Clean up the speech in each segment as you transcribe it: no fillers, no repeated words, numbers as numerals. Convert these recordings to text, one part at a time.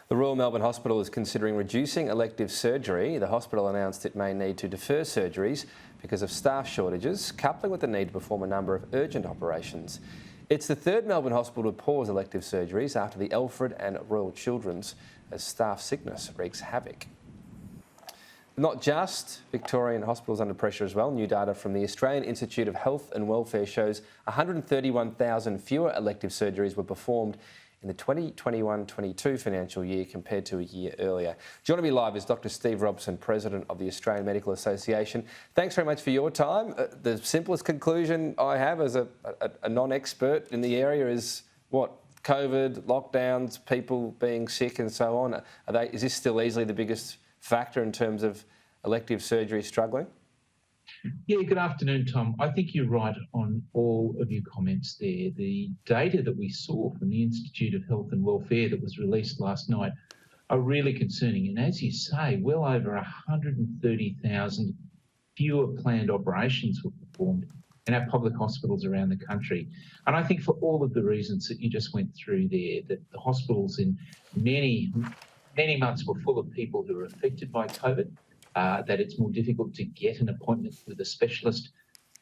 The Royal Melbourne Hospital is considering reducing elective surgery. The hospital announced it may need to defer surgeries because of staff shortages, coupling with the need to perform a number of urgent operations. It's the third Melbourne hospital to pause elective surgeries after the Alfred and Royal Children's, as staff sickness wreaks havoc. Not just Victorian hospitals under pressure as well. New data from the Australian Institute of Health and Welfare shows 131,000 fewer elective surgeries were performed in the 2021-22 financial year compared to a year earlier. Joining me live is Dr. Steve Robson, President of the Australian Medical Association. Thanks very much for your time. The simplest conclusion I have as a non-expert in the area is what? COVID, lockdowns, people being sick and so on. Is this still easily the biggest factor in terms of elective surgery struggling? Yeah, good afternoon, Tom. I think you're right on all of your comments there. The data that we saw from the Institute of Health and Welfare that was released last night are really concerning. And as you say, well over 130,000 fewer planned operations were performed in our public hospitals around the country. And I think for all of the reasons that you just went through there, that the hospitals in many months were full of people who were affected by COVID, that it's more difficult to get an appointment with a specialist,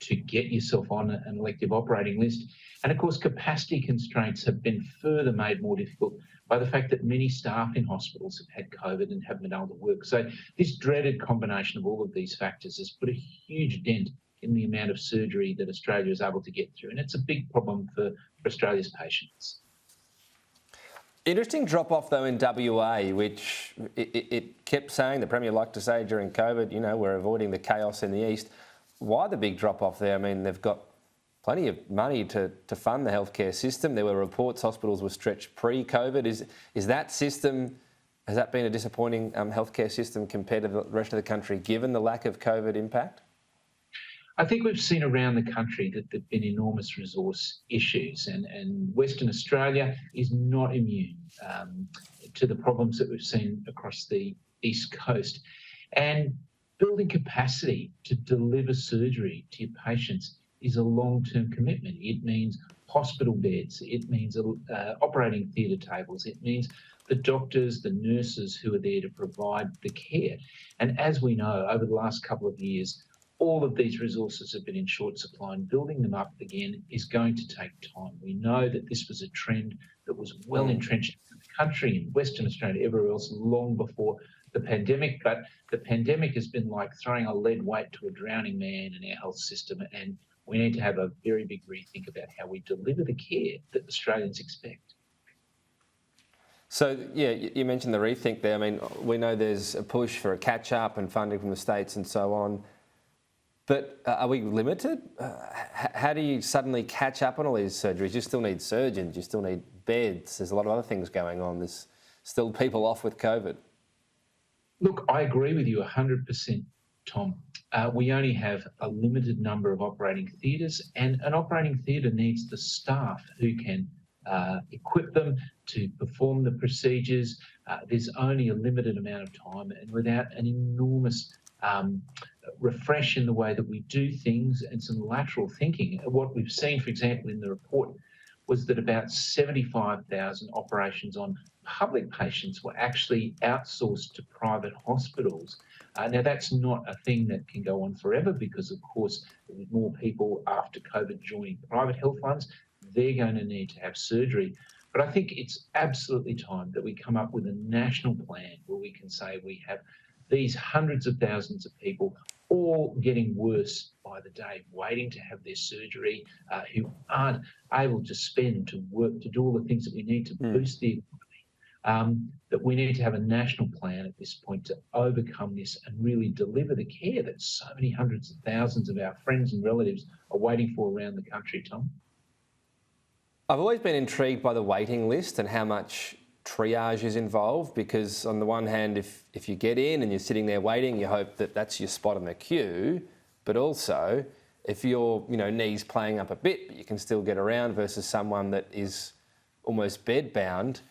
to get yourself on an elective operating list. And of course, capacity constraints have been further made more difficult by the fact that many staff in hospitals have had COVID and haven't been able to work. So this dreaded combination of all of these factors has put a huge dent in the amount of surgery that Australia is able to get through. And it's a big problem for Australia's patients. Interesting drop-off, though, in WA, which it kept saying, the Premier liked to say during COVID, you know, we're avoiding the chaos in the east. Why the big drop-off there? I mean, they've got plenty of money to fund the healthcare system. There were reports hospitals were stretched pre-COVID. Is that system, has that been a disappointing healthcare system compared to the rest of the country, given the lack of COVID impact? I think we've seen around the country that there have been enormous resource issues, and Western Australia is not immune to the problems that we've seen across the East Coast. And building capacity to deliver surgery to your patients is a long-term commitment. It means hospital beds, it means operating theatre tables, it means the doctors, the nurses who are there to provide the care. And as we know, over the last couple of years, all of these resources have been in short supply, and building them up again is going to take time. We know that this was a trend that was well entrenched in the country, in Western Australia, everywhere else, long before the pandemic. But the pandemic has been like throwing a lead weight to a drowning man in our health system, and we need to have a very big rethink about how we deliver the care that Australians expect. So, yeah, you mentioned the rethink there. I mean, we know there's a push for a catch-up and funding from the states and so on. But are we limited? How do you suddenly catch up on all these surgeries? You still need surgeons, you still need beds. There's a lot of other things going on. There's still people off with COVID. Look, I agree with you 100%, Tom. We only have a limited number of operating theatres, and an operating theatre needs the staff who can equip them to perform the procedures. There's only a limited amount of time, and without an enormous refresh in the way that we do things and some lateral thinking. What we've seen, for example, in the report was that about 75,000 operations on public patients were actually outsourced to private hospitals. Now, that's not a thing that can go on forever because, of course, with more people after COVID joining private health funds, they're going to need to have surgery. But I think it's absolutely time that we come up with a national plan where we can say we have these hundreds of thousands of people all getting worse by the day, waiting to have their surgery, who aren't able to spend, to work, to do all the things that we need to boost the economy, that we need to have a national plan at this point to overcome this and really deliver the care that so many hundreds of thousands of our friends and relatives are waiting for around the country, Tom. I've always been intrigued by the waiting list and how much triage is involved, because on the one hand, if you get in and you're sitting there waiting, you hope that that's your spot on the queue, but also if your knees playing up a bit but you can still get around versus someone that is almost bedbound,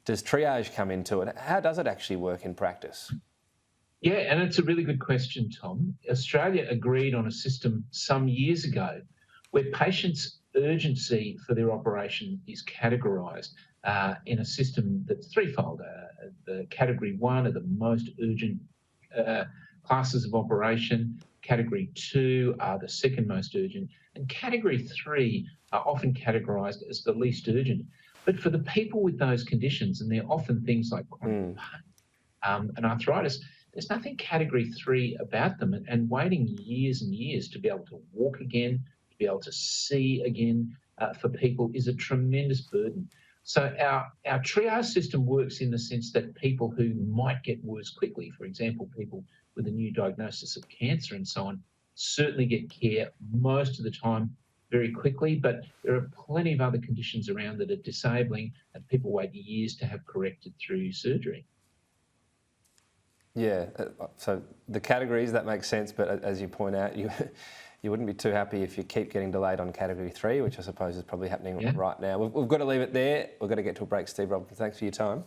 does triage come into it? How does it actually work in practice? Yeah, and it's a really good question, Tom. Australia agreed on a system some years ago where patients' urgency for their operation is categorised. in a system that's threefold. The category 1 are the most urgent classes of operation. Category 2 are the second most urgent, and category 3 are often categorised as the least urgent. But for the people with those conditions, and they're often things like chronic pain and arthritis, there's nothing category 3 about them, and waiting years and years to be able to walk again, to be able to see again, for people is a tremendous burden. So our triage system works in the sense that people who might get worse quickly, for example, people with a new diagnosis of cancer and so on, certainly get care most of the time very quickly, but there are plenty of other conditions around that are disabling and people wait years to have corrected through surgery. Yeah, so the categories, that makes sense, but as you point out, you wouldn't be too happy if you keep getting delayed on category 3, which I suppose is probably happening right now. We've got to leave it there. We've got to get to a break. Steve Robson, thanks for your time.